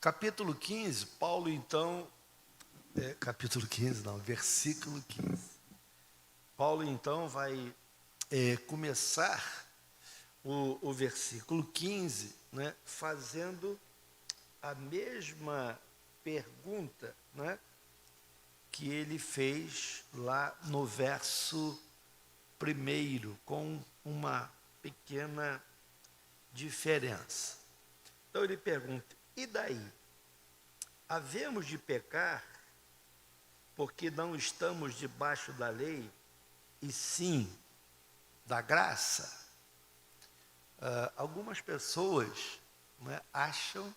Capítulo 15, Paulo então, capítulo 15 não, versículo 15. Paulo então vai começar o versículo 15, né, fazendo a mesma pergunta, né, que ele fez lá no verso primeiro, com uma pequena diferença. Então ele pergunta: e daí? Havemos de pecar porque não estamos debaixo da lei, e sim da graça? Algumas pessoas, né, acham,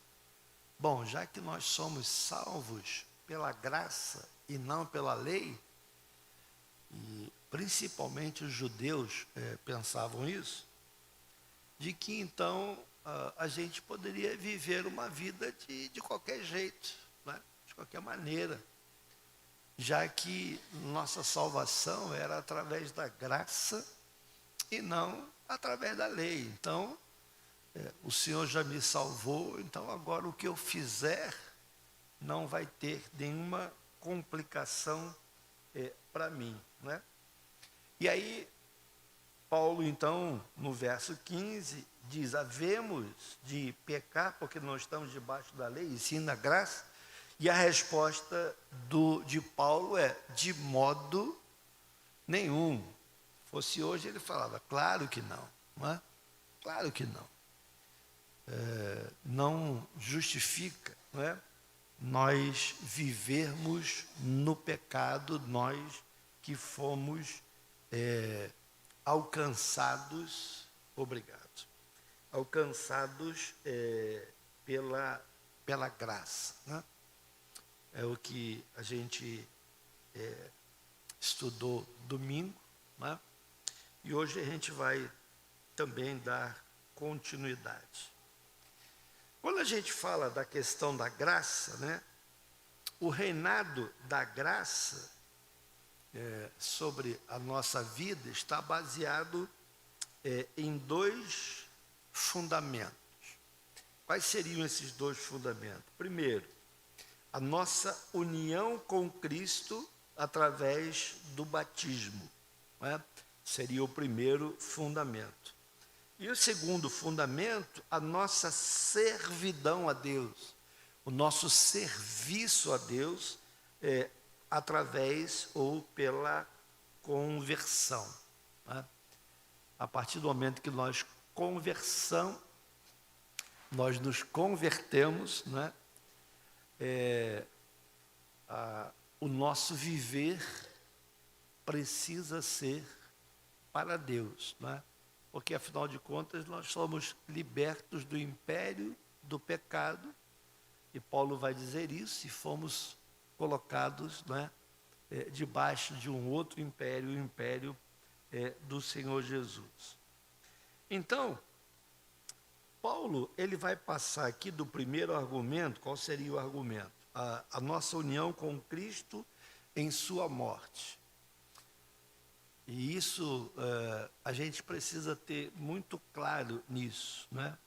bom, já que nós somos salvos pela graça e não pela lei, e principalmente os judeus pensavam isso, de que então a gente poderia viver uma vida de qualquer jeito, né, de qualquer maneira, já que nossa salvação era através da graça e não através da lei. Então, o Senhor já me salvou, então agora o que eu fizer não vai ter nenhuma complicação para mim, né? E aí, Paulo, então, no verso 15, diz: havemos de pecar porque não estamos debaixo da lei, e sim da graça? E a resposta de Paulo é: de modo nenhum. Fosse hoje, ele falava: claro que não, não é? Claro que não. Não justifica, não é, nós vivermos no pecado, nós que fomos alcançados, obrigado, alcançados pela graça, né? É o que a gente estudou domingo, né? E hoje a gente vai também dar continuidade. Quando a gente fala da questão da graça, né, o reinado da graça sobre a nossa vida está baseado em dois fundamentos. Quais seriam esses dois fundamentos? Primeiro, a nossa união com Cristo através do batismo, né? Seria o primeiro fundamento. E o segundo fundamento, a nossa servidão a Deus, o nosso serviço a Deus através ou pela conversão, né? A partir do momento que nós nos convertemos, né? O nosso viver precisa ser para Deus, né? Porque, afinal de contas, nós somos libertos do império do pecado, e Paulo vai dizer isso, e fomos colocados, né, debaixo de um outro império, o império do Senhor Jesus. Então, Paulo, ele vai passar aqui do primeiro argumento. Qual seria o argumento? A nossa união com Cristo em sua morte. E isso a gente precisa ter muito claro nisso, né?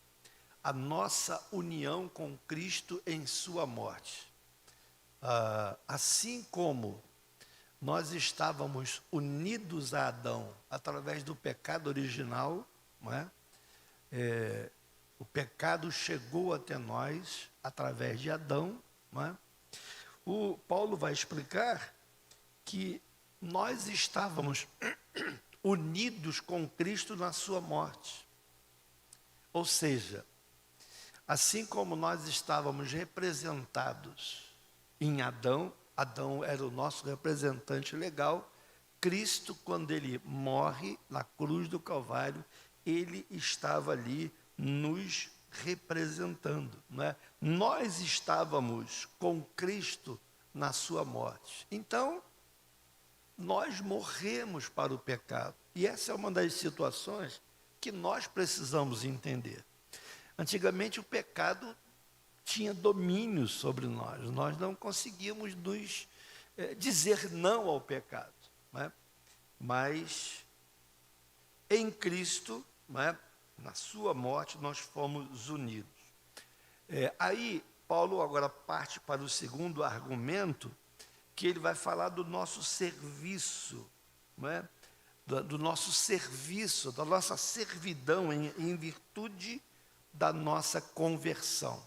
A nossa união com Cristo em sua morte. Assim como nós estávamos unidos a Adão através do pecado original, não é? O pecado chegou até nós através de Adão, não é? O Paulo vai explicar que nós estávamos unidos com Cristo na sua morte. Ou seja, assim como nós estávamos representados em Adão, Adão era o nosso representante legal, Cristo, quando ele morre na cruz do Calvário, ele estava ali nos representando, não é? Nós estávamos com Cristo na sua morte. Então, nós morremos para o pecado. E essa é uma das situações que nós precisamos entender. Antigamente o pecado tinha domínio sobre nós. Nós não conseguíamos nos dizer não ao pecado, né? Mas em Cristo, né, na sua morte, nós fomos unidos. Aí Paulo agora parte para o segundo argumento, que ele vai falar do nosso serviço, não é? Do nosso serviço, da nossa servidão em virtude da nossa conversão.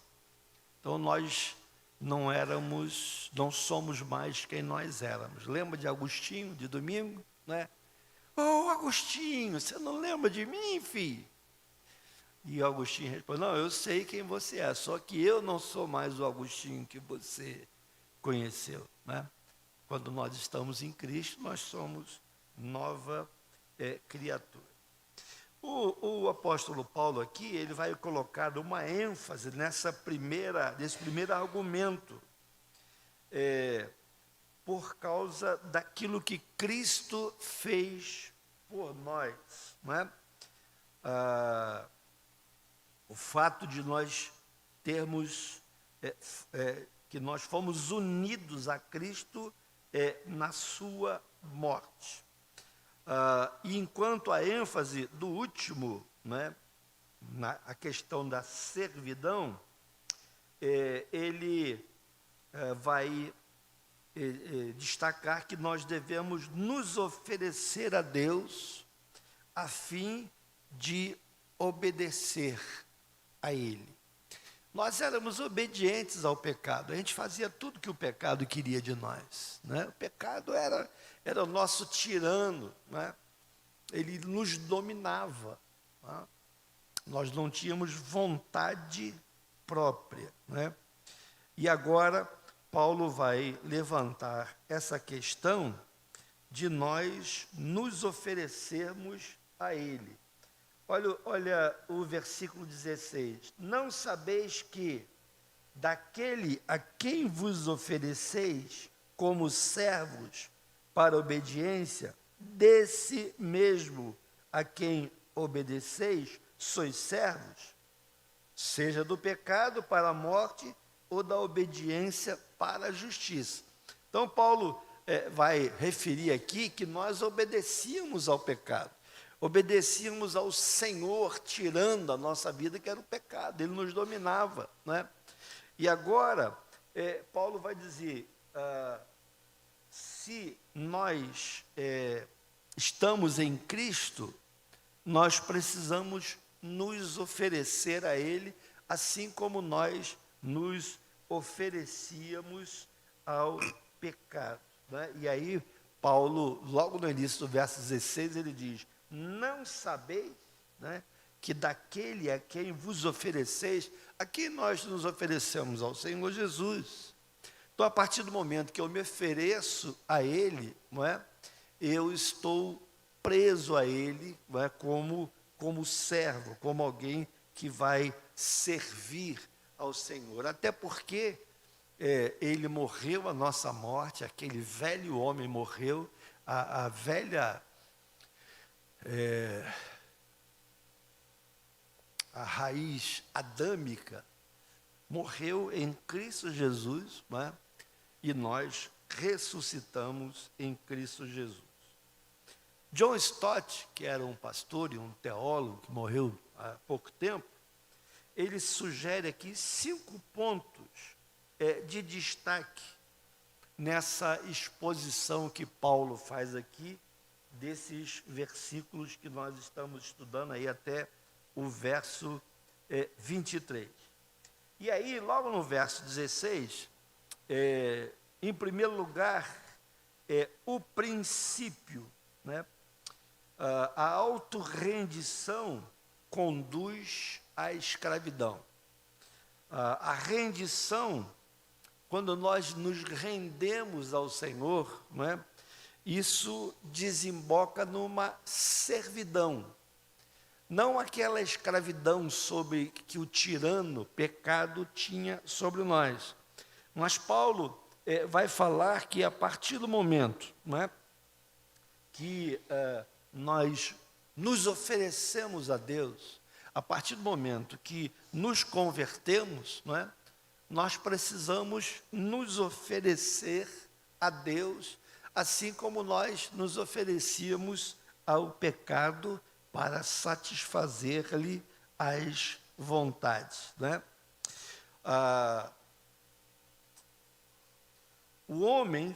Então nós não somos mais quem nós éramos. Lembra de Agostinho, de domingo? Né? Ô Agostinho, você não lembra de mim, filho? E Agostinho responde, não, eu sei quem você é, só que eu não sou mais o Agostinho que você conheceu. Né? Quando nós estamos em Cristo, nós somos nova criatura. O apóstolo Paulo aqui, ele vai colocar uma ênfase nesse primeiro argumento, por causa daquilo que Cristo fez por nós. Não é? O fato de nós termos, que nós fomos unidos a Cristo na sua morte. E enquanto a ênfase do último, né, a questão da servidão, ele vai destacar que nós devemos nos oferecer a Deus a fim de obedecer a Ele. Nós éramos obedientes ao pecado, a gente fazia tudo que o pecado queria de nós. Né? O pecado era o nosso tirano, né? Ele nos dominava. Né? Nós não tínhamos vontade própria. Né? E agora, Paulo vai levantar essa questão de nós nos oferecermos a Ele. Olha o versículo 16. Não sabeis que daquele a quem vos ofereceis como servos para a obediência, desse mesmo a quem obedeceis, sois servos, seja do pecado para a morte ou da obediência para a justiça. Então, Paulo vai referir aqui que nós obedecíamos ao pecado. Obedecíamos ao Senhor, tirando a nossa vida, que era o pecado, Ele nos dominava. Né? E agora, Paulo vai dizer, se nós estamos em Cristo, nós precisamos nos oferecer a Ele, assim como nós nos oferecíamos ao pecado. Né? E aí, Paulo, logo no início do verso 16, ele diz, não sabeis, né, que daquele a quem vos ofereceis, a quem nós nos oferecemos? Ao Senhor Jesus. Então, a partir do momento que eu me ofereço a Ele, não é, eu estou preso a Ele, não é, como servo, como alguém que vai servir ao Senhor. Até porque Ele morreu a nossa morte, aquele velho homem morreu, a velha... a raiz adâmica morreu em Cristo Jesus, né? E nós ressuscitamos em Cristo Jesus. John Stott, que era um pastor e um teólogo que morreu há pouco tempo, ele sugere aqui 5 pontos de destaque nessa exposição que Paulo faz aqui, desses versículos que nós estamos estudando aí até o verso 23. E aí, logo no verso 16, em primeiro lugar, o princípio, né? A autorrendição conduz à escravidão. A rendição, quando nós nos rendemos ao Senhor, não é? Isso desemboca numa servidão. Não aquela escravidão sobre que o tirano, pecado, tinha sobre nós. Mas Paulo vai falar que a partir do momento, não é, que nós nos oferecemos a Deus, a partir do momento que nos convertemos, não é, nós precisamos nos oferecer a Deus, assim como nós nos oferecíamos ao pecado para satisfazer-lhe as vontades. Né? O homem,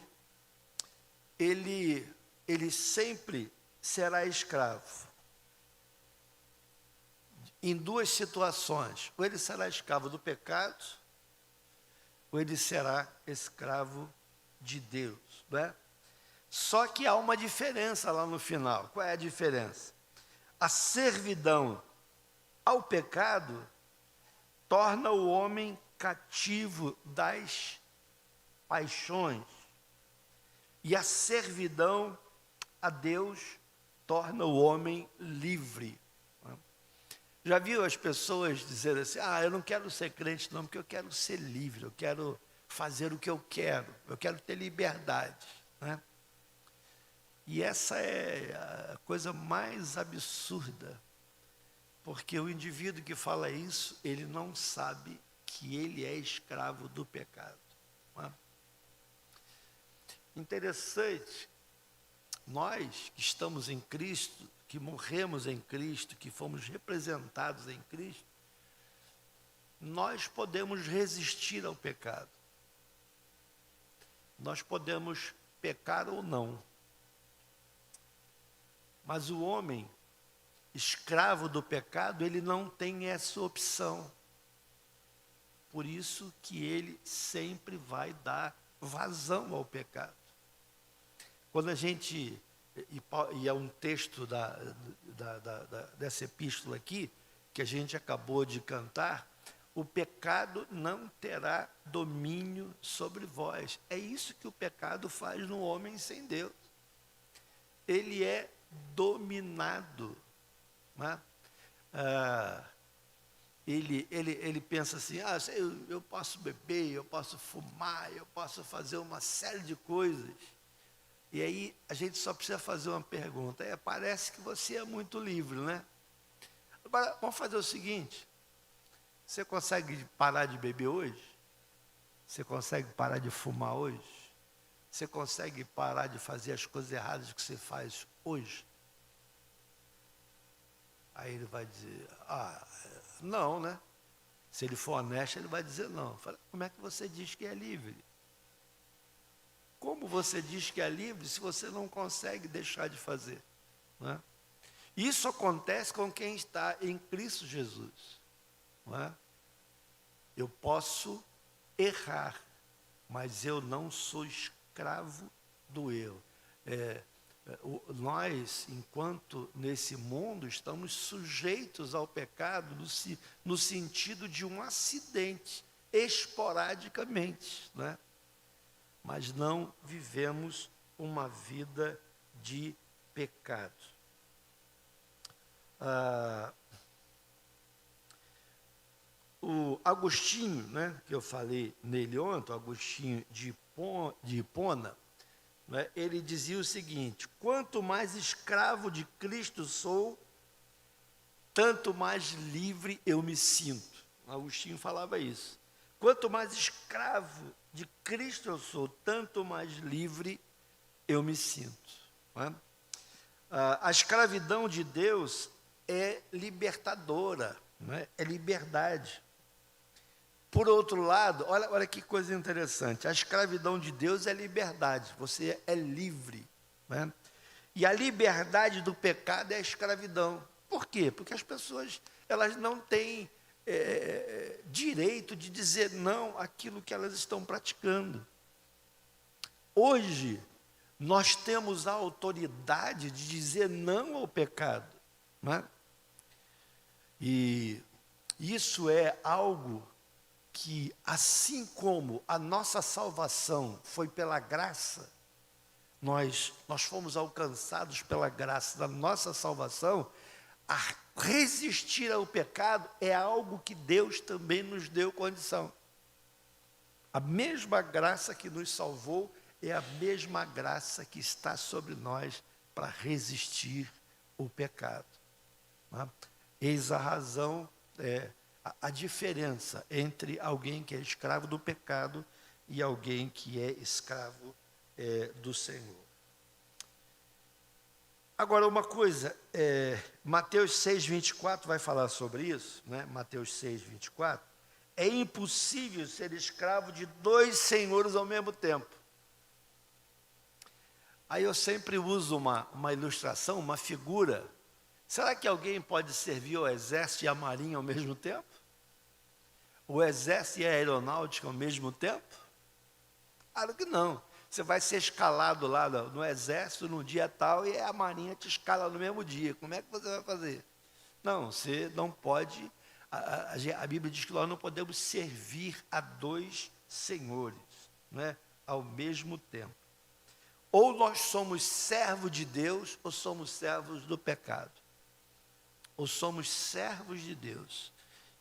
ele sempre será escravo. Em duas situações. Ou ele será escravo do pecado, ou ele será escravo de Deus. Não é? Só que há uma diferença lá no final. Qual é a diferença? A servidão ao pecado torna o homem cativo das paixões. E a servidão a Deus torna o homem livre. Já viu as pessoas dizerem assim, eu não quero ser crente não, porque eu quero ser livre, eu quero fazer o que eu quero ter liberdade. Né? E essa é a coisa mais absurda, porque o indivíduo que fala isso, ele não sabe que ele é escravo do pecado. Não é? Interessante, nós que estamos em Cristo, que morremos em Cristo, que fomos representados em Cristo, nós podemos resistir ao pecado. Nós podemos pecar ou não. Mas o homem, escravo do pecado, ele não tem essa opção. Por isso que ele sempre vai dar vazão ao pecado. Quando a gente, e é um texto dessa epístola aqui, que a gente acabou de cantar, o pecado não terá domínio sobre vós. É isso que o pecado faz no homem sem Deus. Ele é dominado. Né? Ele pensa assim, eu posso beber, eu posso fumar, eu posso fazer uma série de coisas. E aí a gente só precisa fazer uma pergunta. Parece que você é muito livre, né? Agora, vamos fazer o seguinte. Você consegue parar de beber hoje? Você consegue parar de fumar hoje? Você consegue parar de fazer as coisas erradas que você faz hoje? Aí ele vai dizer, não, né? Se ele for honesto, ele vai dizer não. Fala, como é que você diz que é livre? Como você diz que é livre se você não consegue deixar de fazer? Não é? Isso acontece com quem está em Cristo Jesus. Não é? Eu posso errar, mas eu não sou escravo do erro. Nós, enquanto nesse mundo, estamos sujeitos ao pecado no sentido de um acidente, esporadicamente, né? Mas não vivemos uma vida de pecado. O Agostinho, né, que eu falei nele ontem, o Agostinho de Hipona, né, ele dizia o seguinte: quanto mais escravo de Cristo sou, tanto mais livre eu me sinto. Agostinho falava isso. Quanto mais escravo de Cristo eu sou, tanto mais livre eu me sinto. Né? A escravidão de Deus é libertadora, né? É liberdade. Por outro lado, olha que coisa interessante, a escravidão de Deus é liberdade, você é livre. Né? E a liberdade do pecado é a escravidão. Por quê? Porque as pessoas elas não têm direito de dizer não àquilo que elas estão praticando. Hoje, nós temos a autoridade de dizer não ao pecado. Né? E isso é algo que, assim como a nossa salvação foi pela graça, nós fomos alcançados pela graça da nossa salvação, a resistir ao pecado é algo que Deus também nos deu condição. A mesma graça que nos salvou é a mesma graça que está sobre nós para resistir ao pecado. Né? Eis a razão, a diferença entre alguém que é escravo do pecado e alguém que é escravo do Senhor. Agora, uma coisa, Mateus 6,24 vai falar sobre isso, né? Mateus 6,24. É impossível ser escravo de dois senhores ao mesmo tempo. Aí eu sempre uso uma ilustração, uma figura. Será que alguém pode servir ao exército e à marinha ao mesmo tempo? O exército e a aeronáutica ao mesmo tempo? Claro que não. Você vai ser escalado lá no exército no dia tal e a marinha te escala no mesmo dia. Como é que você vai fazer? Não, você não pode. A Bíblia diz que nós não podemos servir a dois senhores, né, ao mesmo tempo. Ou nós somos servos de Deus ou somos servos do pecado. Ou somos servos de Deus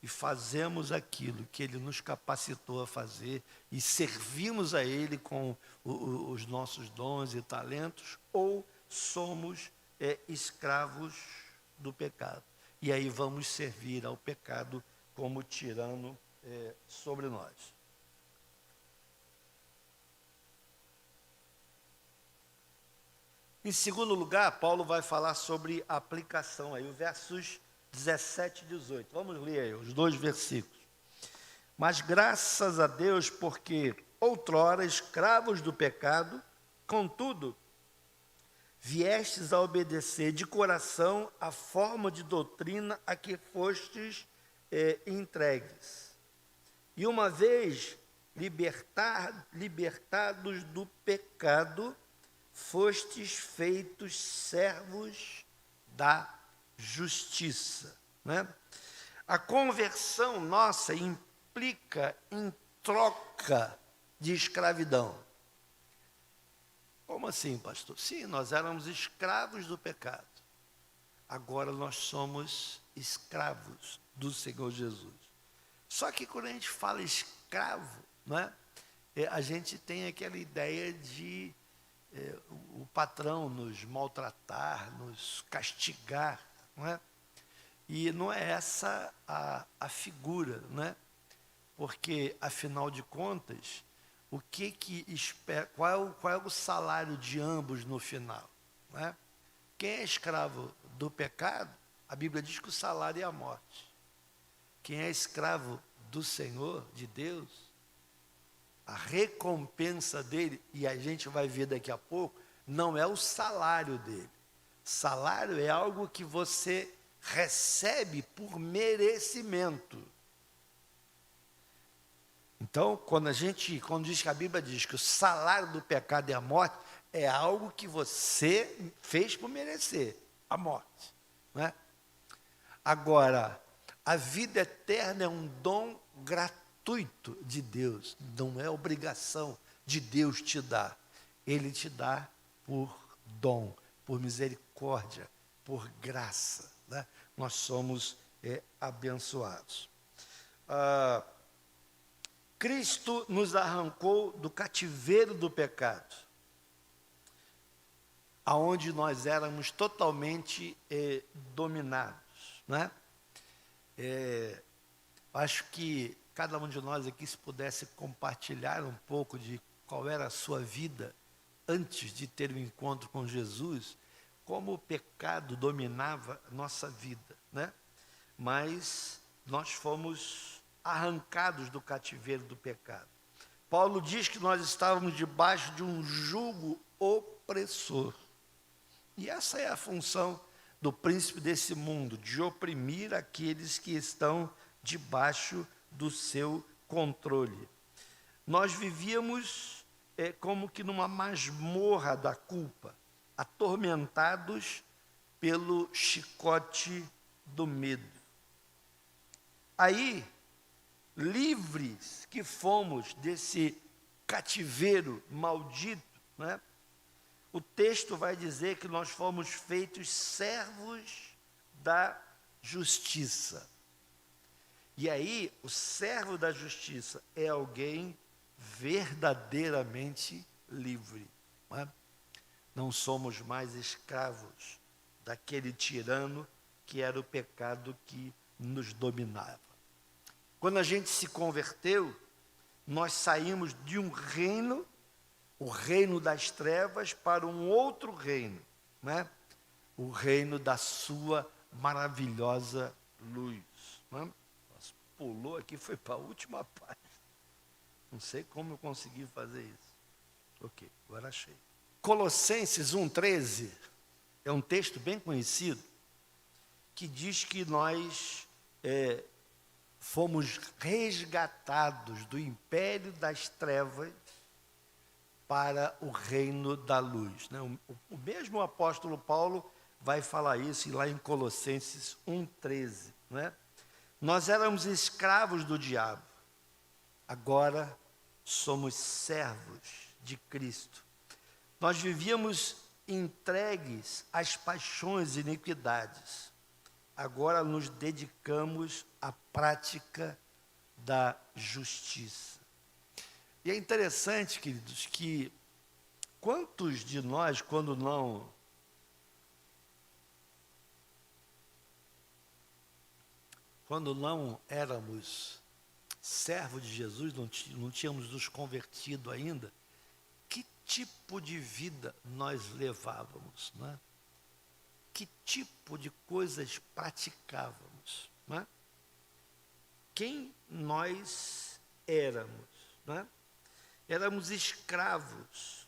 e fazemos aquilo que Ele nos capacitou a fazer e servimos a Ele com os nossos dons e talentos, ou somos escravos do pecado. E aí vamos servir ao pecado como tirano sobre nós. Em segundo lugar, Paulo vai falar sobre a aplicação, aí, os versos 17 e 18. Vamos ler aí os dois versículos. Mas graças a Deus, porque outrora escravos do pecado, contudo, viestes a obedecer de coração a forma de doutrina a que fostes entregues. E uma vez libertados do pecado, fostes feitos servos da justiça, né? A conversão nossa implica em troca de escravidão. Como assim, pastor? Sim, nós éramos escravos do pecado. Agora nós somos escravos do Senhor Jesus. Só que quando a gente fala escravo, não é? A gente tem aquela ideia de o patrão nos maltratar, nos castigar, não é? E não é essa a figura, não é? Porque, afinal de contas, o que espera, qual é o salário de ambos no final? Não é? Quem é escravo do pecado, a Bíblia diz que o salário é a morte. Quem é escravo do Senhor, de Deus, a recompensa dele, e a gente vai ver daqui a pouco, não é o salário dele. Salário é algo que você recebe por merecimento. Então, quando diz que a Bíblia diz que o salário do pecado é a morte, é algo que você fez por merecer, a morte, não é? Agora, a vida eterna é um dom gratuito de Deus, não é obrigação de Deus te dar. Ele te dá por dom, por misericórdia, por graça, né? Nós somos abençoados. Cristo nos arrancou do cativeiro do pecado, aonde nós éramos totalmente dominados, né? Acho que cada um de nós aqui, se pudesse compartilhar um pouco de qual era a sua vida antes de ter o encontro com Jesus, como o pecado dominava a nossa vida, né? Mas nós fomos arrancados do cativeiro do pecado. Paulo diz que nós estávamos debaixo de um jugo opressor. E essa é a função do príncipe desse mundo, de oprimir aqueles que estão debaixo do seu controle. Nós vivíamos como que numa masmorra da culpa, atormentados pelo chicote do medo. Aí, livres que fomos desse cativeiro maldito, né? O texto vai dizer que nós fomos feitos servos da justiça. E aí, o servo da justiça é alguém verdadeiramente livre. Não é? Não somos mais escravos daquele tirano que era o pecado que nos dominava. Quando a gente se converteu, nós saímos de um reino, o reino das trevas, para um outro reino, né? O reino da sua maravilhosa luz. Né? Nossa, pulou aqui, foi para a última página. Não sei como eu consegui fazer isso. Ok, agora achei. Colossenses 1,13 é um texto bem conhecido, que diz que nós fomos resgatados do império das trevas para o reino da luz. Né? O mesmo apóstolo Paulo vai falar isso lá em Colossenses 1,13. Né? Nós éramos escravos do diabo, agora somos servos de Cristo. Nós vivíamos entregues às paixões e iniquidades, agora nos dedicamos à prática da justiça. E é interessante, queridos, que quantos de nós, quando não éramos servos de Jesus, não tínhamos nos convertido ainda, que tipo de vida nós levávamos, né? Que tipo de coisas praticávamos, né? Quem nós éramos, né? Éramos escravos.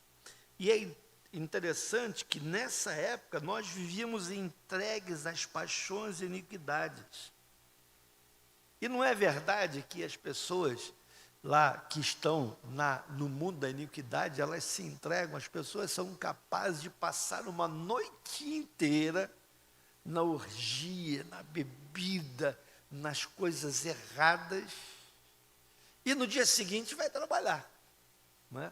E é interessante que nessa época nós vivíamos entregues às paixões e iniquidades. E não é verdade que as pessoas lá que estão no mundo da iniquidade, elas se entregam, as pessoas são capazes de passar uma noite inteira na orgia, na bebida, nas coisas erradas, e no dia seguinte vai trabalhar. Não é?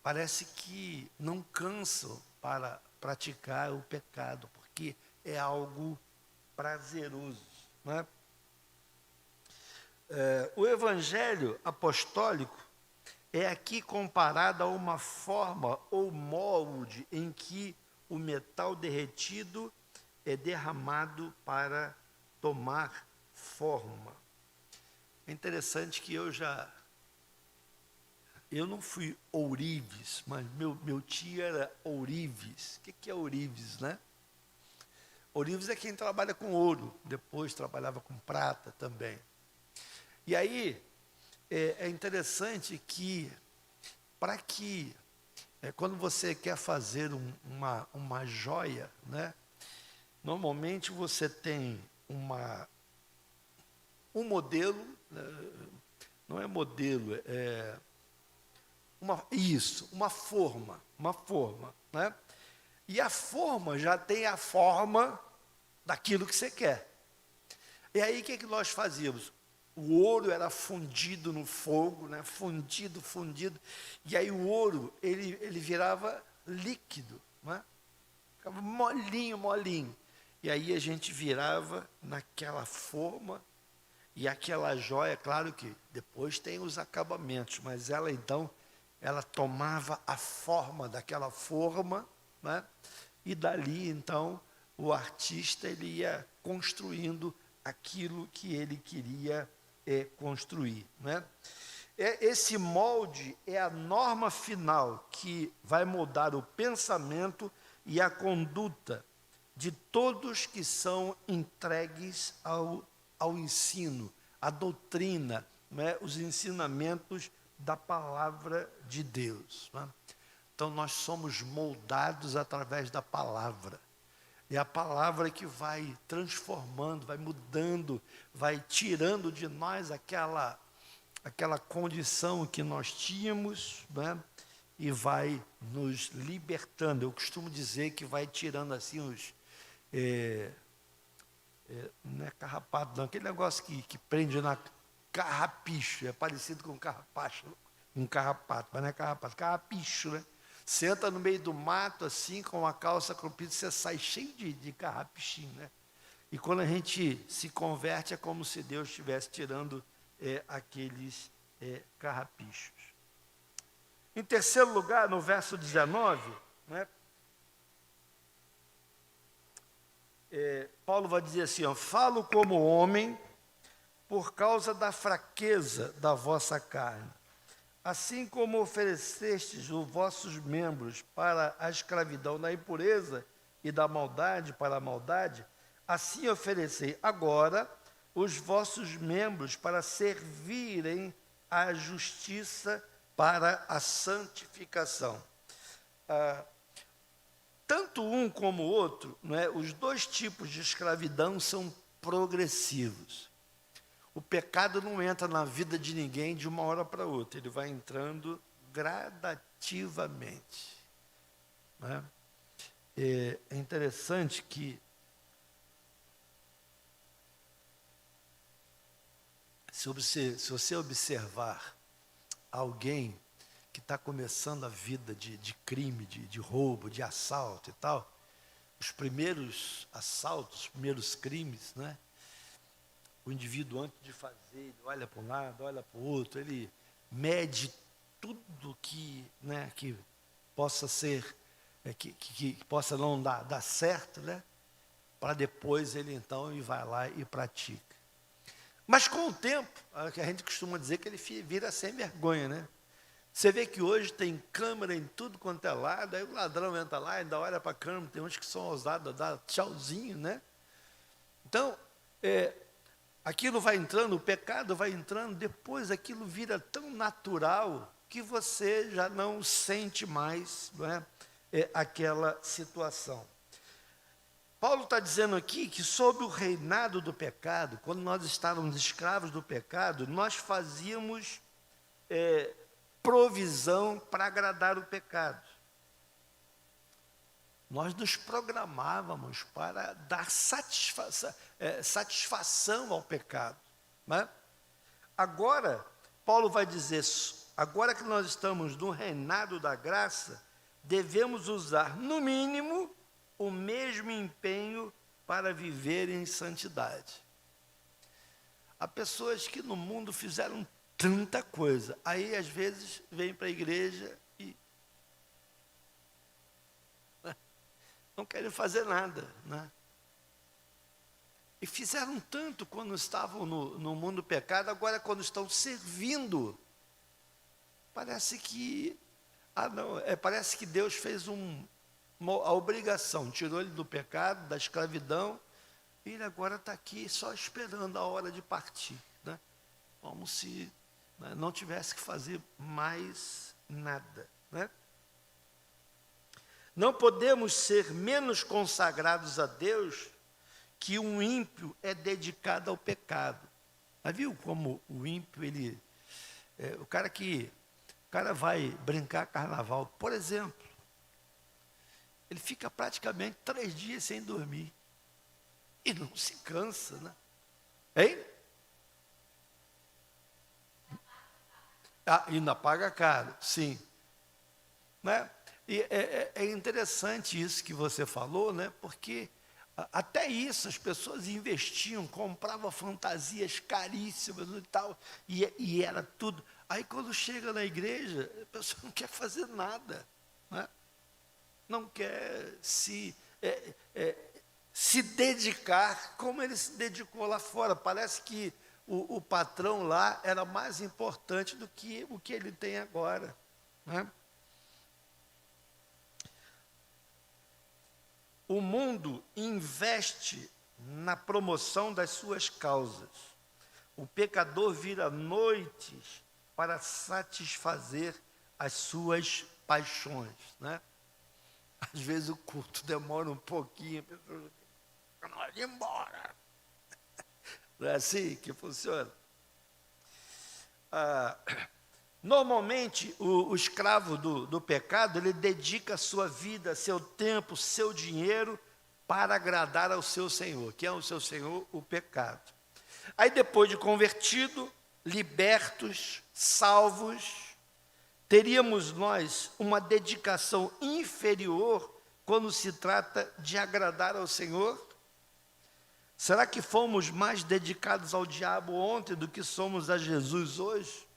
Parece que não cansam para praticar o pecado, porque é algo prazeroso. Não é? O evangelho apostólico é aqui comparado a uma forma ou molde em que o metal derretido é derramado para tomar forma. É interessante que eu não fui ourives, mas meu tio era ourives. O que é ourives, né? Ourives é quem trabalha com ouro, depois trabalhava com prata também. E aí, é interessante que, quando você quer fazer uma joia, né, normalmente você tem um modelo, não é modelo, uma forma, né? E a forma já tem a forma daquilo que você quer. E aí, o que nós fazíamos? O ouro era fundido no fogo, né? fundido, e aí o ouro, ele virava líquido, né? Ficava molinho, e aí a gente virava naquela forma, e aquela joia, claro que depois tem os acabamentos, mas ela tomava a forma daquela forma, né? E dali, então, o artista ele ia construindo aquilo que ele queria construir, né? Esse molde é a norma final que vai moldar o pensamento e a conduta de todos que são entregues ao ensino, à doutrina, né? Os ensinamentos da palavra de Deus, né? Então nós somos moldados através da palavra. É a palavra que vai transformando, vai mudando, vai tirando de nós aquela condição que nós tínhamos, né? E vai nos libertando. Eu costumo dizer que vai tirando assim não é carrapato não, aquele negócio que prende na carrapicho, é parecido com carrapato, mas não é carrapato, carrapicho, né? Senta no meio do mato, assim, com uma calça comprida, você sai cheio de carrapichinho, né? E quando a gente se converte, é como se Deus estivesse tirando aqueles carrapichos. Em terceiro lugar, no verso 19, né? Paulo vai dizer assim, ó, falo como homem por causa da fraqueza da vossa carne. Assim como oferecestes os vossos membros para a escravidão da impureza e da maldade para a maldade, assim oferecei agora os vossos membros para servirem à justiça para a santificação. tanto um como o outro, não é, os dois tipos de escravidão são progressivos. O pecado não entra na vida de ninguém de uma hora para outra, ele vai entrando gradativamente. Né? É interessante que se você observar alguém que está começando a vida de crime, de roubo, de assalto e tal, os primeiros assaltos, os primeiros crimes, né? O indivíduo, antes de fazer, ele olha para um lado, olha para o outro, ele mede tudo que, né, que possa ser, que possa não dar certo, né? Para depois ele então vai lá e pratica. Mas com o tempo, a gente costuma dizer que ele vira sem vergonha, né? Você vê que hoje tem câmera em tudo quanto é lado, aí o ladrão entra lá, ainda olha para a câmera, tem uns que são ousados, dá tchauzinho, né? Então, aquilo vai entrando, o pecado vai entrando, depois aquilo vira tão natural que você já não sente mais, não é, aquela situação. Paulo está dizendo aqui que sob o reinado do pecado, quando nós estávamos escravos do pecado, nós fazíamos provisão para agradar o pecado. Nós nos programávamos para dar satisfação ao pecado. Né? Agora, Paulo vai dizer, agora que nós estamos no reinado da graça, devemos usar, no mínimo, o mesmo empenho para viver em santidade. Há pessoas que no mundo fizeram tanta coisa, aí às vezes vêm para a igreja e não querem fazer nada, né? E fizeram tanto quando estavam no mundo do pecado, agora quando estão servindo, parece que, parece que Deus fez a obrigação, tirou ele do pecado, da escravidão, e ele agora está aqui só esperando a hora de partir, né? Como se não tivesse que fazer mais nada, né? Não podemos ser menos consagrados a Deus que um ímpio é dedicado ao pecado. Mas viu como o ímpio, o cara vai brincar carnaval, por exemplo, ele fica praticamente 3 dias sem dormir e não se cansa, né? Hein? Ainda paga caro, sim. Né? E é interessante isso que você falou, né? Porque até isso as pessoas investiam, compravam fantasias caríssimas e tal, e era tudo. Aí quando chega na igreja, a pessoa não quer fazer nada, né? Não quer se dedicar como ele se dedicou lá fora. Parece que o patrão lá era mais importante do que o que ele tem agora, né? O mundo investe na promoção das suas causas. O pecador vira noites para satisfazer as suas paixões, né? Às vezes o culto demora um pouquinho, a pessoa fica, nós ir embora. Não é assim que funciona? Normalmente, o escravo do pecado, ele dedica a sua vida, seu tempo, seu dinheiro para agradar ao seu Senhor. Quem é o seu Senhor? O pecado. Aí, depois de convertido, libertos, salvos, teríamos nós uma dedicação inferior quando se trata de agradar ao Senhor? Será que fomos mais dedicados ao diabo ontem do que somos a Jesus hoje?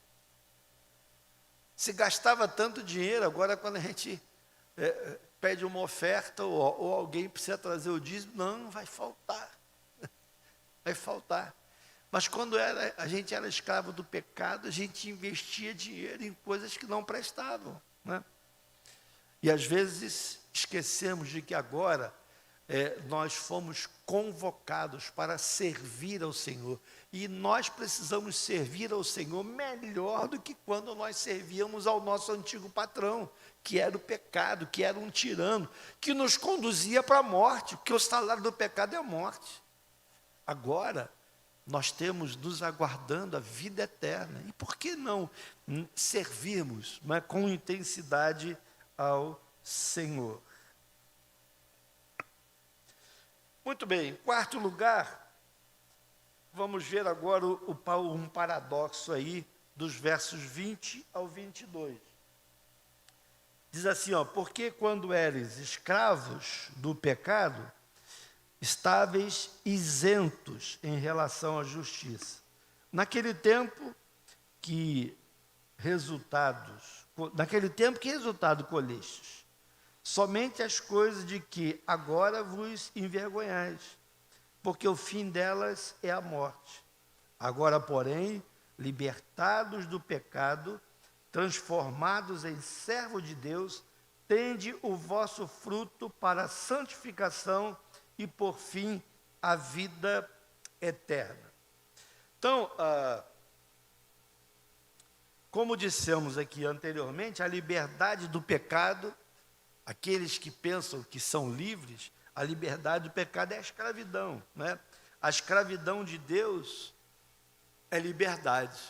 Se gastava tanto dinheiro, agora quando a gente pede uma oferta ou alguém precisa trazer o dízimo, não vai faltar. Vai faltar. Mas quando a gente era escravo do pecado, a gente investia dinheiro em coisas que não prestavam, né? E às vezes esquecemos de que agora nós fomos convocados para servir ao Senhor. E nós precisamos servir ao Senhor melhor do que quando nós servíamos ao nosso antigo patrão, que era o pecado, que era um tirano, que nos conduzia para a morte, porque o salário do pecado é a morte. Agora, nós temos nos aguardando a vida eterna. E por que não servirmos, com intensidade ao Senhor? Muito bem, em quarto lugar, vamos ver agora um paradoxo aí dos versos 20 ao 22. Diz assim, porque quando eres escravos do pecado, estáveis isentos em relação à justiça. Naquele tempo que resultado colhestes? Somente as coisas de que agora vos envergonhais, porque o fim delas é a morte. Agora, porém, libertados do pecado, transformados em servos de Deus, tende o vosso fruto para a santificação e, por fim, a vida eterna. Então, como dissemos aqui anteriormente, a liberdade do pecado, aqueles que pensam que são livres, a liberdade do pecado é a escravidão, né? A escravidão de Deus é liberdade.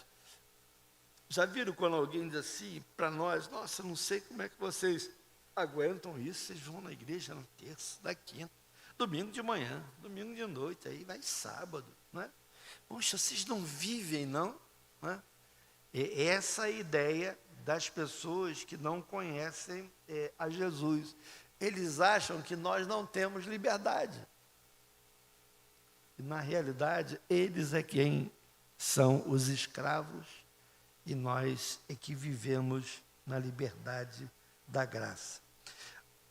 Já viram quando alguém diz assim para nós, nossa, não sei como é que vocês aguentam isso, vocês vão na igreja na terça, na quinta, domingo de manhã, domingo de noite, aí vai sábado, né? Poxa, vocês não vivem, não? Né? É essa a ideia das pessoas que não conhecem a Jesus. Eles acham que nós não temos liberdade. E, na realidade, eles é quem são os escravos e nós é que vivemos na liberdade da graça.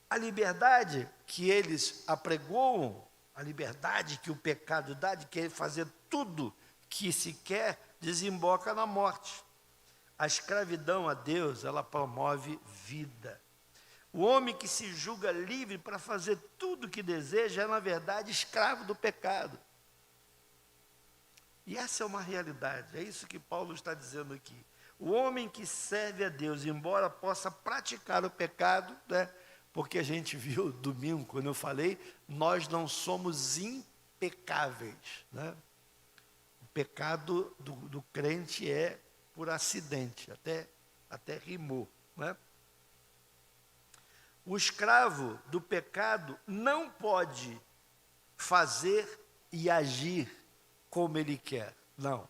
A liberdade que eles apregoam, a liberdade que o pecado dá de querer fazer tudo que se quer, desemboca na morte. A escravidão a Deus, ela promove vida. O homem que se julga livre para fazer tudo o que deseja é, na verdade, escravo do pecado. E essa é uma realidade, é isso que Paulo está dizendo aqui. O homem que serve a Deus, embora possa praticar o pecado, né, porque a gente viu domingo, quando eu falei, nós não somos impecáveis. Né? O pecado do crente é por acidente, até rimou. Né? O escravo do pecado não pode fazer e agir como ele quer, não.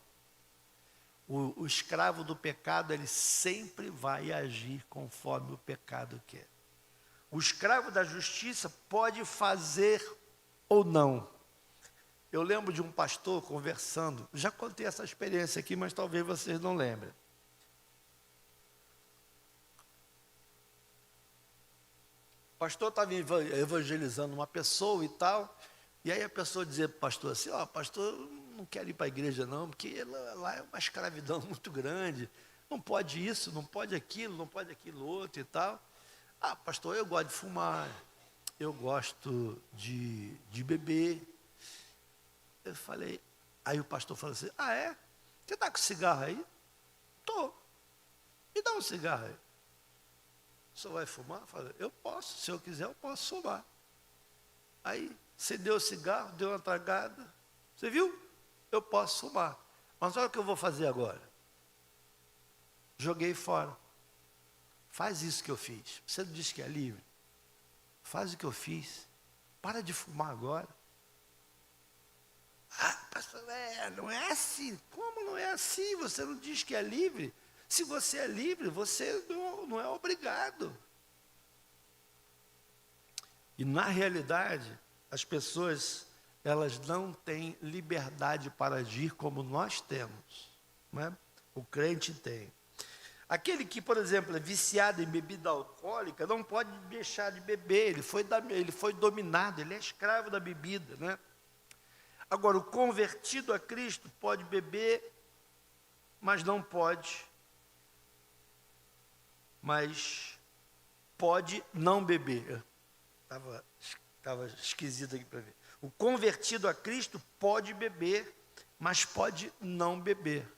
O escravo do pecado, ele sempre vai agir conforme o pecado quer. O escravo da justiça pode fazer ou não. Eu lembro de um pastor conversando, já contei essa experiência aqui, mas talvez vocês não lembrem. O pastor estava evangelizando uma pessoa e tal, e aí a pessoa dizia para o pastor assim, pastor, não quero ir para a igreja não, porque lá é uma escravidão muito grande, não pode isso, não pode aquilo outro e tal. Pastor, eu gosto de fumar, eu gosto de beber. Eu falei, aí o pastor falou assim, é? Você está com cigarro aí? Estou. Me dá um cigarro aí. O senhor vai fumar? Eu falei, eu posso, se eu quiser eu posso fumar. Aí, você deu o cigarro, deu uma tragada, você viu? Eu posso fumar. Mas olha o que eu vou fazer agora. Joguei fora. Faz isso que eu fiz. Você não disse que é livre? Faz o que eu fiz. Para de fumar agora. Pastor, não é assim. Como não é assim? Você não diz que é livre? Se você é livre, você não é obrigado. E na realidade, as pessoas, elas não têm liberdade para agir como nós temos. Não é? O crente tem. Aquele que, por exemplo, é viciado em bebida alcoólica, não pode deixar de beber, ele foi dominado, ele é escravo da bebida, né? Agora, o convertido a Cristo pode beber, mas não pode, mas pode não beber. Estava estava esquisito aqui para ver. O convertido a Cristo pode beber, mas pode não beber.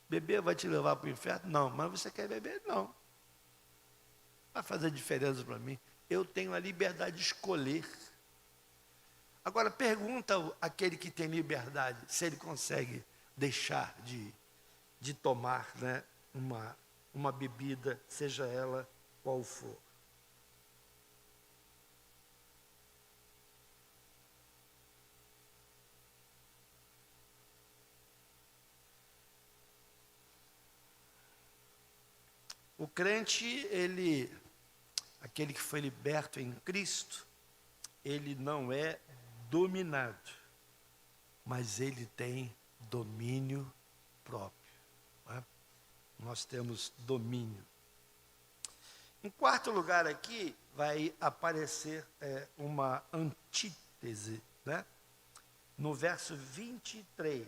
Beber vai te levar para o inferno? Não. Mas você quer beber? Não. Vai fazer diferença para mim. Eu tenho a liberdade de escolher. Agora, pergunta aquele que tem liberdade se ele consegue deixar de tomar, né, uma bebida, seja ela qual for. O crente, aquele que foi liberto em Cristo, ele não é dominado, mas ele tem domínio próprio. Não é? Nós temos domínio. Em quarto lugar aqui, vai aparecer uma antítese, né? No verso 23.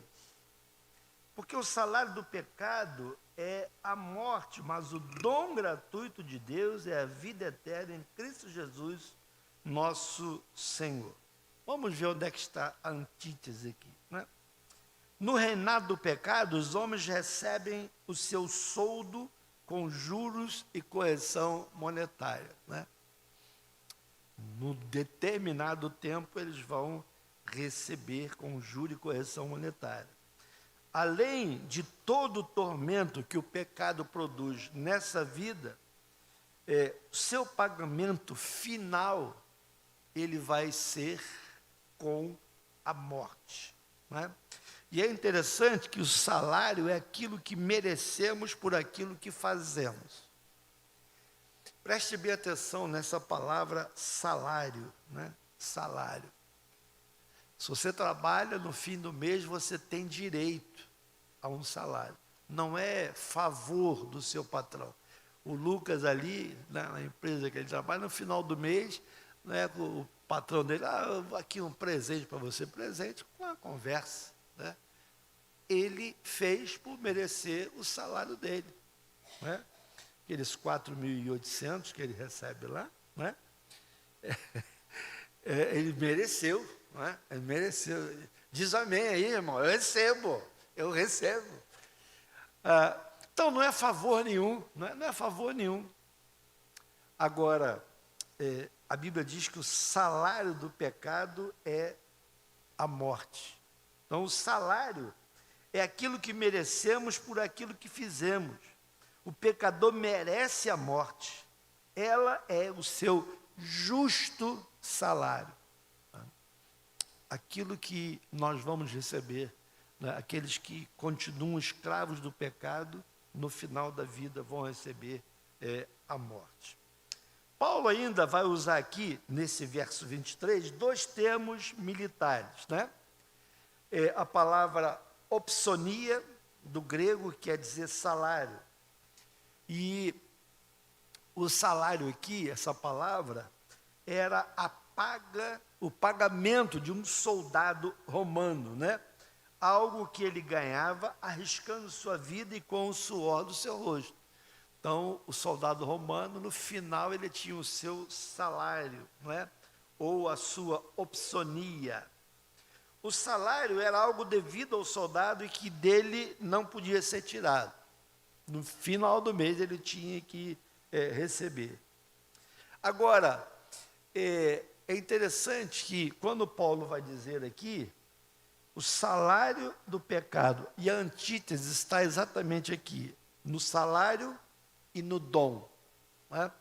Porque o salário do pecado é a morte, mas o dom gratuito de Deus é a vida eterna em Cristo Jesus, nosso Senhor. Vamos ver onde é que está a antítese aqui, né? No reinado do pecado, os homens recebem o seu soldo com juros e correção monetária, né? No determinado tempo, eles vão receber com juro e correção monetária. Além de todo o tormento que o pecado produz nessa vida, seu pagamento final, ele vai ser com a morte, né? E é interessante que o salário é aquilo que merecemos por aquilo que fazemos. Preste bem atenção nessa palavra salário, né? Salário. Se você trabalha, no fim do mês, você tem direito a um salário. Não é favor do seu patrão. O Lucas ali, na empresa que ele trabalha, no final do mês, né, o patrão dele, aqui um presente para você, presente com a conversa, né? Ele fez por merecer o salário dele, né? Aqueles 4.800 que ele recebe lá, né? Ele mereceu, né? Ele mereceu. Diz amém aí, irmão, eu recebo. Então não é favor nenhum, não é favor nenhum. Agora, a Bíblia diz que o salário do pecado é a morte. Então o salário é aquilo que merecemos por aquilo que fizemos. O pecador merece a morte. Ela é o seu justo salário. Aquilo que nós vamos receber, né? Aqueles que continuam escravos do pecado, no final da vida vão receber a morte. Paulo ainda vai usar aqui, nesse verso 23, dois termos militares, né? A palavra opsonia, do grego, quer dizer salário. E o salário aqui, essa palavra, era o pagamento de um soldado romano, né? Algo que ele ganhava arriscando sua vida e com o suor do seu rosto. Então, o soldado romano, no final, ele tinha o seu salário, não é? Ou a sua opsonia. O salário era algo devido ao soldado e que dele não podia ser tirado. No final do mês, ele tinha que receber. Agora, é interessante que, quando Paulo vai dizer aqui, o salário do pecado, e a antítese está exatamente aqui, no salário e no dom. Né?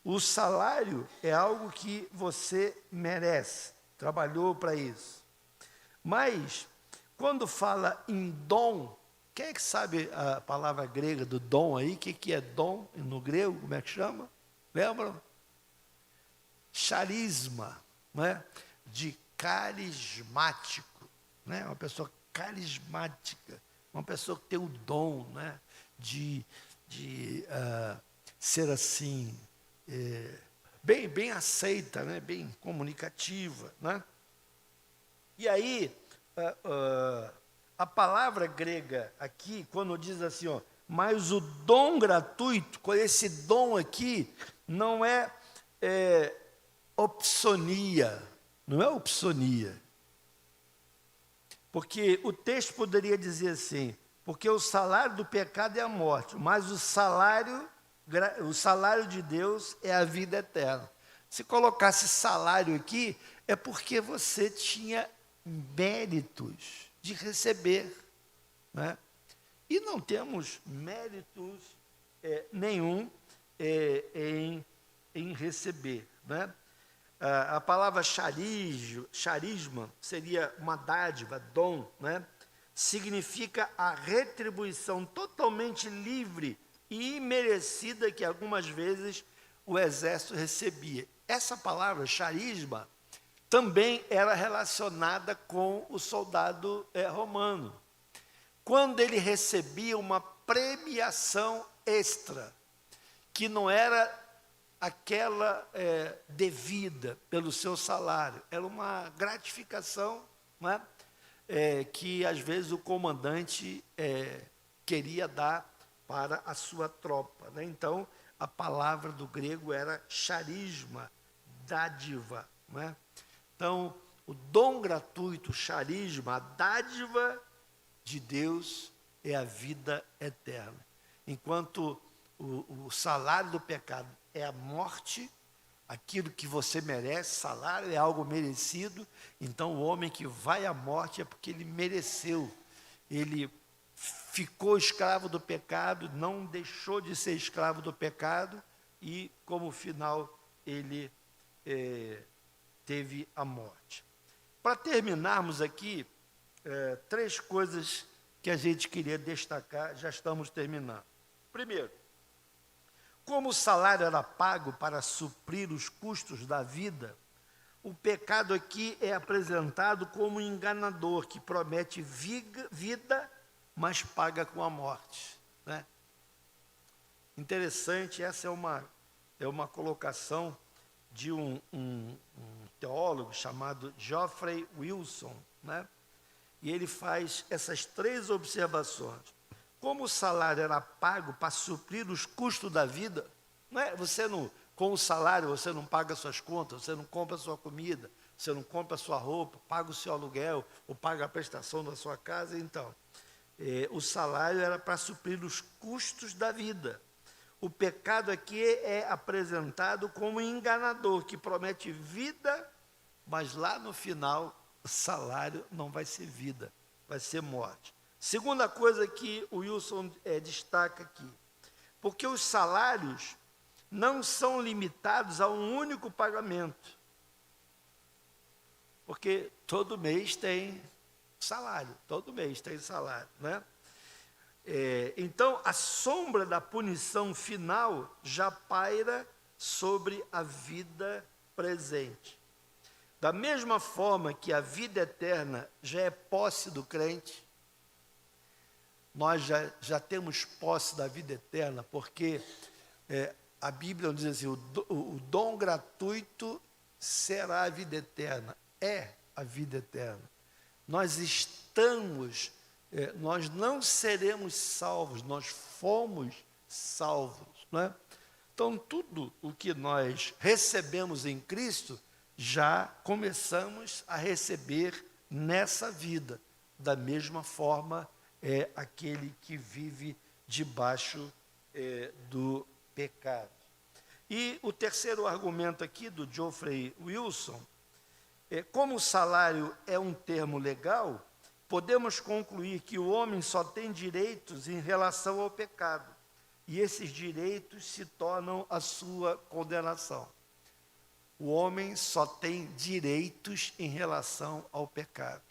O salário é algo que você merece, trabalhou para isso. Mas, quando fala em dom, quem é que sabe a palavra grega do dom aí? O que é dom no grego? Como é que chama? Lembram? Charisma, né? De carismático, né? Uma pessoa carismática, uma pessoa que tem o dom, né? de ser assim, bem aceita, né? Bem comunicativa, né? E aí, a palavra grega aqui, quando diz assim, mas o dom gratuito, com esse dom aqui, não é opsonia, não é opsonia. Porque o texto poderia dizer assim, porque o salário do pecado é a morte, mas o salário de Deus é a vida eterna. Se colocasse salário aqui, é porque você tinha méritos de receber, né? E não temos méritos nenhum em receber, né? A palavra charisma seria uma dádiva, dom, né? Significa a retribuição totalmente livre e imerecida que algumas vezes o exército recebia. Essa palavra, charisma, também era relacionada com o soldado romano. Quando ele recebia uma premiação extra, que não era aquela devida pelo seu salário, era uma gratificação, né, que às vezes o comandante queria dar para a sua tropa, né? Então, a palavra do grego era charisma, dádiva, né? Então, o dom gratuito, charisma, a dádiva de Deus é a vida eterna. Enquanto o salário do pecado é a morte, aquilo que você merece, salário é algo merecido, então o homem que vai à morte é porque ele mereceu, ele ficou escravo do pecado, não deixou de ser escravo do pecado, e como final ele teve a morte. Para terminarmos aqui, 3 coisas que a gente queria destacar, já estamos terminando. Primeiro, como o salário era pago para suprir os custos da vida, o pecado aqui é apresentado como enganador, que promete vida, mas paga com a morte, né? Interessante, essa é uma colocação de um teólogo chamado Geoffrey Wilson, né? E ele faz essas 3 observações. Como o salário era pago para suprir os custos da vida, não é? Com o salário você não paga suas contas, você não compra a sua comida, você não compra a sua roupa, paga o seu aluguel, ou paga a prestação da sua casa. Então, o salário era para suprir os custos da vida. O pecado aqui é apresentado como enganador, que promete vida, mas lá no final, o salário não vai ser vida, vai ser morte. Segunda coisa que o Wilson destaca aqui, porque os salários não são limitados a um único pagamento, porque todo mês tem salário, né? Então, a sombra da punição final já paira sobre a vida presente. Da mesma forma que a vida eterna já é posse do crente, nós já temos posse da vida eterna, porque a Bíblia diz assim, o dom gratuito será a vida eterna, é a vida eterna. Nós não seremos salvos, nós fomos salvos, não é? Então, tudo o que nós recebemos em Cristo, já começamos a receber nessa vida. Da mesma forma, aquele que vive debaixo do pecado. E o terceiro argumento aqui do Geoffrey Wilson, como o salário é um termo legal, podemos concluir que o homem só tem direitos em relação ao pecado, e esses direitos se tornam a sua condenação. O homem só tem direitos em relação ao pecado.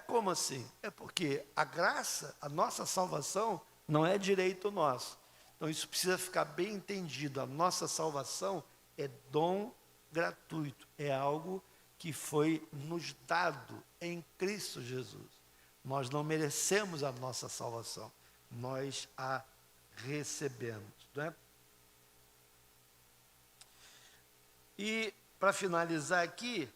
Como assim? É porque a graça, a nossa salvação, não é direito nosso. Então isso precisa ficar bem entendido. A nossa salvação é dom gratuito, é algo que foi nos dado em Cristo Jesus. Nós não merecemos a nossa salvação, nós a recebemos, não é? E, para finalizar aqui,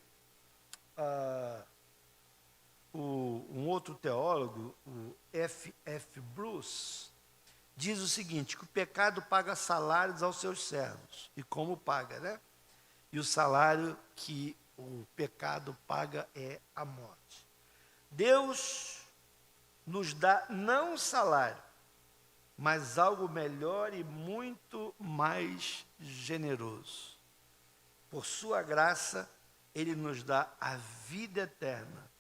um outro teólogo, o F.F. Bruce, diz o seguinte, que o pecado paga salários aos seus servos. E como paga, né? E o salário que o pecado paga é a morte. Deus nos dá não um salário, mas algo melhor e muito mais generoso. Por sua graça, Ele nos dá a vida eterna,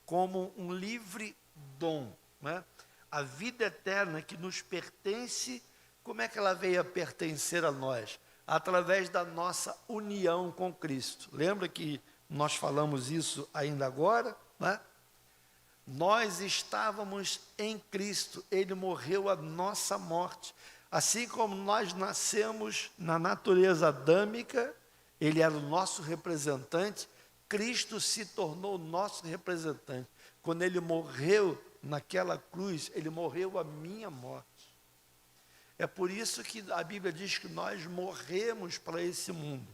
como um livre dom, né? A vida eterna que nos pertence, como é que ela veio a pertencer a nós? Através da nossa união com Cristo. Lembra que nós falamos isso ainda agora, né? Nós estávamos em Cristo, Ele morreu a nossa morte. Assim como nós nascemos na natureza adâmica, Ele era o nosso representante, Cristo se tornou o nosso representante. Quando Ele morreu naquela cruz, Ele morreu a minha morte. É por isso que a Bíblia diz que nós morremos para esse mundo,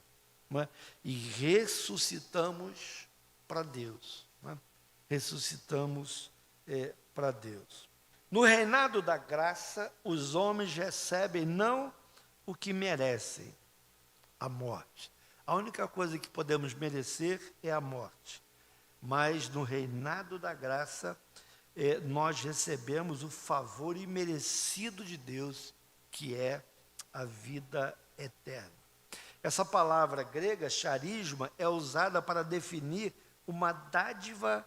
não é? E ressuscitamos para Deus, não é? Ressuscitamos para Deus. No reinado da graça, os homens recebem não o que merecem, a morte. A única coisa que podemos merecer é a morte. Mas no reinado da graça, nós recebemos o favor imerecido de Deus, que é a vida eterna. Essa palavra grega, charisma, é usada para definir uma dádiva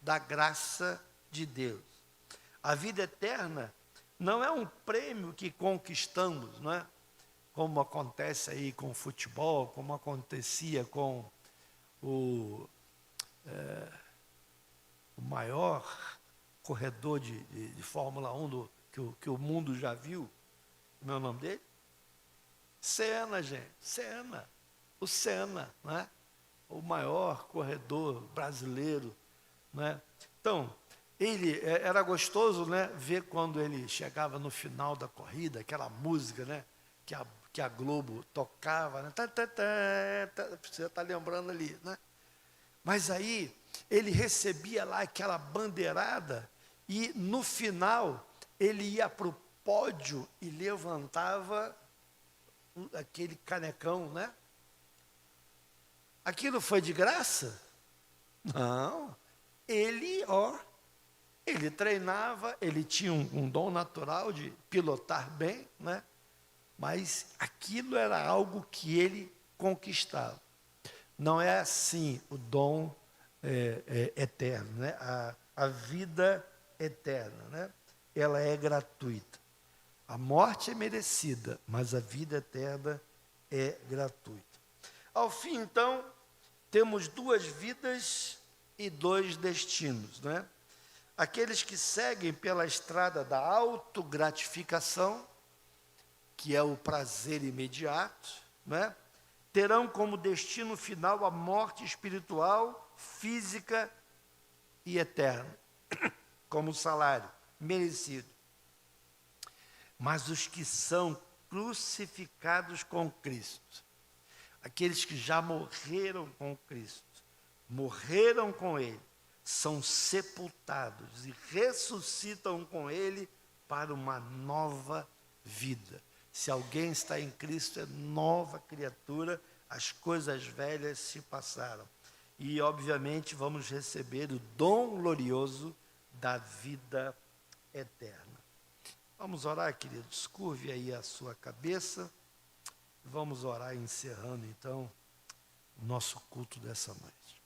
da graça de Deus. A vida eterna não é um prêmio que conquistamos, não é? Como acontece aí com o futebol, como acontecia com o maior corredor de Fórmula 1 que o mundo já viu. Como é o nome dele? Senna, gente. Senna. O Senna, não é? O maior corredor brasileiro, não é? Então, ele era gostoso, né, ver quando ele chegava no final da corrida, aquela música, né, que a Globo tocava, né? Você está lembrando ali, né? Mas aí ele recebia lá aquela bandeirada e no final ele ia para o pódio e levantava aquele canecão, né? Aquilo foi de graça? Não. Ele treinava, ele tinha um dom natural de pilotar bem, né? Mas aquilo era algo que ele conquistava. Não é assim o dom eterno, né? A vida eterna, né? Ela é gratuita. A morte é merecida, mas a vida eterna é gratuita. Ao fim, então, temos duas vidas e dois destinos, né? Aqueles que seguem pela estrada da autogratificação, que é o prazer imediato, né? Terão como destino final a morte espiritual, física e eterna, como salário merecido. Mas os que são crucificados com Cristo, aqueles que já morreram com Cristo, morreram com Ele, são sepultados e ressuscitam com Ele para uma nova vida. Se alguém está em Cristo, é nova criatura, as coisas velhas se passaram. E, obviamente, vamos receber o dom glorioso da vida eterna. Vamos orar, queridos. Curve aí a sua cabeça. Vamos orar encerrando, então, o nosso culto dessa noite.